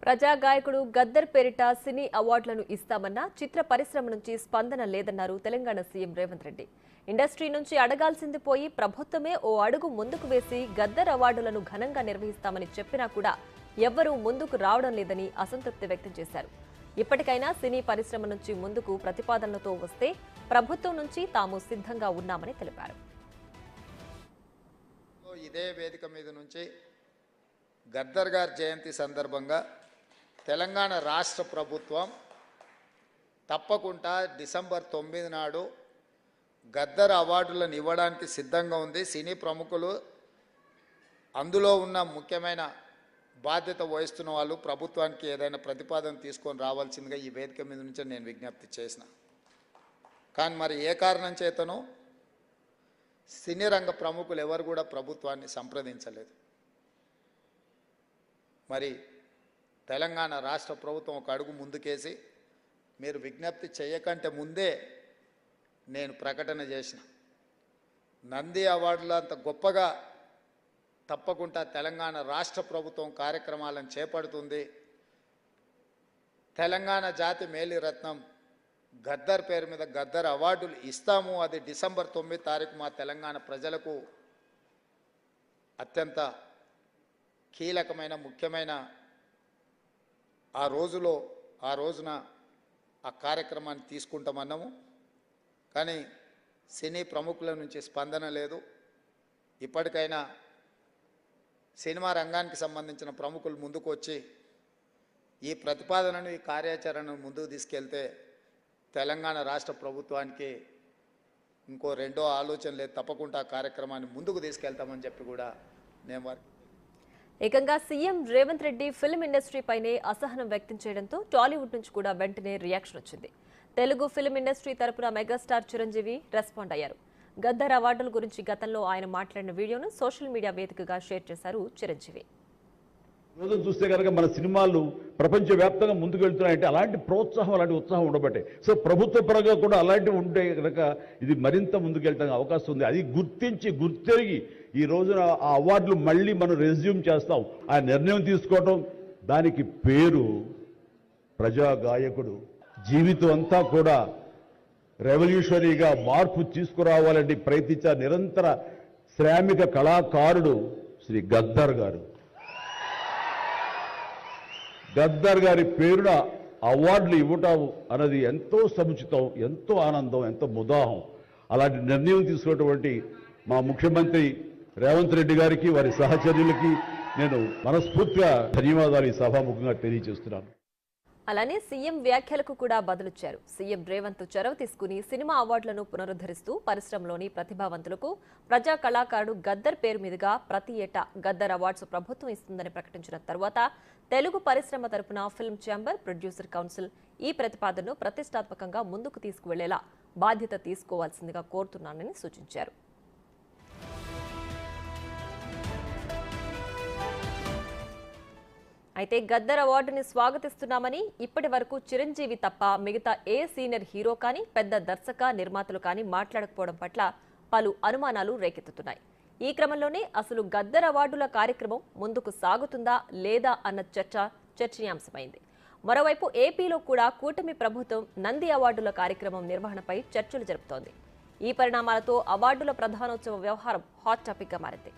ప్రజా గాయకుడు గద్దర్ పేరిట సినీ అవార్డులను ఇస్తామన్నా చిత్ర పరిశ్రమ నుంచి స్పందన లేదన్నారు తెలంగాణ సీఎం రేవంత్ రెడ్డి. ఇండస్ట్రీ నుంచి అడగాల్సింది పోయి ప్రభుత్వమే ఓ అడుగు ముందుకు వేసి గద్దర్ అవార్డులను ఘనంగా నిర్వహిస్తామని చెప్పినా కూడా ఎవ్వరూ ముందుకు రావడం లేదని అసంతృప్తి వ్యక్తం చేశారు. ఇప్పటికైనా సినీ పరిశ్రమ నుంచి ముందుకు ప్రతిపాదనలతో వస్తే ప్రభుత్వం నుంచి తాము సిద్ధంగా ఉన్నామని తెలిపారు. ఇదే వేదిక మీద నుంచి గద్దర్ గారి జయంతి సందర్భంగా తెలంగాణ రాష్ట్ర ప్రభుత్వం తప్పకుండా డిసెంబర్ 9 నాడు గద్దర్ అవార్డులను ఇవ్వడానికి సిద్ధంగా ఉంది. సినీ ప్రముఖులు అందులో ఉన్న ముఖ్యమైన బాధ్యత వహిస్తున్న వాళ్ళు ప్రభుత్వానికి ఏదైనా ప్రతిపాదన తీసుకొని రావాల్సిందిగా ఈ వేదిక మీద నుంచి నేను విజ్ఞప్తి చేసిన. కానీ మరి ఏ కారణం చేతనో సినీ రంగ ప్రముఖులు ఎవరు కూడా ప్రభుత్వాన్ని సంప్రదించలేదు. మరి తెలంగాణ రాష్ట్ర ప్రభుత్వం ఒక అడుగు ముందుకేసి మీరు విజ్ఞప్తి చేయకంటే ముందే నేను ప్రకటన చేసిన నంది అవార్డులు అంత గొప్పగా తప్పకుండా తెలంగాణ రాష్ట్ర ప్రభుత్వం కార్యక్రమాలను చేపడుతుంది. తెలంగాణ జాతి మేలిరత్నం గద్దర్ పేరు మీద గద్దర్ అవార్డులు ఇస్తాము. అది డిసెంబర్ 9 తారీఖు మా తెలంగాణ ప్రజలకు అత్యంత కీలకమైన ముఖ్యమైన ఆ రోజున ఆ కార్యక్రమాన్ని తీసుకుంటామన్నాము. కానీ సినీ ప్రముఖుల నుంచి స్పందన లేదు. ఇప్పటికైనా సినిమా రంగానికి సంబంధించిన ప్రముఖులు ముందుకు వచ్చి ఈ ప్రతిపాదనను ఈ కార్యాచరణను ముందుకు తీసుకెళ్తే తెలంగాణ రాష్ట్ర ప్రభుత్వానికి ఇంకో రెండో ఆలోచన లేదు. తప్పకుండా ఆ కార్యక్రమాన్ని ముందుకు తీసుకెళ్తామని చెప్పి కూడా నేను ఏకంగా CM Revanth Reddy film industry పైనే అసహనం వ్యక్తం చేయడంతో టాలీవుడ్ నుంచి కూడా వెంటనే రియాక్షన్ వచ్చింది. తెలుగు ఫిల్మ్ ఇండస్ట్రీ తరపున మెగాస్టార్ చిరంజీవి రెస్పాండ్ అయ్యారు. గద్దర్ అవార్డుల గురించి గతంలో ఆయన మాట్లాడిన వీడియోను సోషల్ మీడియా వేదికగా షేర్ చేశారు చిరంజీవి. రోజు చూస్తే కనుక మన సినిమాలు ప్రపంచవ్యాప్తంగా ముందుకు వెళ్తున్నాయంటే అలాంటి ప్రోత్సాహం అలాంటి ఉత్సాహం ఉండబట్టే. సో ప్రభుత్వ పరంగా కూడా అలాంటివి ఉంటే కనుక ఇది మరింత ముందుకెళ్ళడానికి అవకాశం ఉంది. అది గుర్తెరిగి ఈ రోజున ఆ అవార్డులు మళ్ళీ మనం రెజ్యూమ్ చేస్తాం ఆ నిర్ణయం తీసుకోవటం. దానికి పేరు ప్రజా గాయకుడు. జీవితం అంతా కూడా రెవల్యూషనరీగా మార్పు తీసుకురావాలని ప్రయత్నించే నిరంతర శ్రామిక కళాకారుడు శ్రీ గద్దర్ గారు. గద్దర్ గారి పేరున అవార్డులు ఇవ్వటం అన్నది ఎంతో సముచితం, ఎంతో ఆనందం, ఎంతో ముదాహం. అలాంటి నిర్ణయం తీసుకున్నటువంటి మా ముఖ్యమంత్రి రేవంత్ రెడ్డి గారికి వారి సహచర్యులకి నేను మనస్ఫూర్తిగా ధన్యవాదాలు ఈ సభాముఖంగా తెలియజేస్తున్నాను. అలానే సీఎం వ్యాఖ్యలకు కూడా బదులిచ్చారు. సీఎం రేవంత్ చొరవ తీసుకుని సినిమా అవార్డులను పునరుద్ధరిస్తూ పరిశ్రమలోని ప్రతిభావంతులకు ప్రజా కళాకారుడు గద్దర్ పేరు మీదుగా ప్రతి ఏటా గద్దర్ అవార్డ్స్ ప్రభుత్వం ఇస్తుందని ప్రకటించిన తర్వాత తెలుగు పరిశ్రమ తరపున ఫిల్మ్ ఛాంబర్, ప్రొడ్యూసర్ కౌన్సిల్ ఈ ప్రతిపాదనను ప్రతిష్టాత్మకంగా ముందుకు తీసుకువెళ్లేలా బాధ్యత తీసుకోవాల్సిందిగా కోరుతున్నానని సూచించారు. అయితే గద్దర్ అవార్డుని స్వాగతిస్తున్నామని ఇప్పటి వరకు చిరంజీవి తప్ప మిగతా ఏ సీనియర్ హీరో కానీ పెద్ద దర్శక నిర్మాతలు కానీ మాట్లాడకపోవడం పట్ల పలు అనుమానాలు రేకెత్తుతున్నాయి. ఈ క్రమంలోనే అసలు గద్దర్ అవార్డుల కార్యక్రమం ముందుకు సాగుతుందా లేదా అన్న చర్చనీయాంశమైంది. మరోవైపు ఏపీలో కూడా కూటమి ప్రభుత్వం నంది అవార్డుల కార్యక్రమం నిర్వహణపై చర్చలు జరుపుతోంది. ఈ పరిణామాలతో అవార్డుల ప్రధానోత్సవ వ్యవహారం హాట్ టాపిక్ గా మారింది.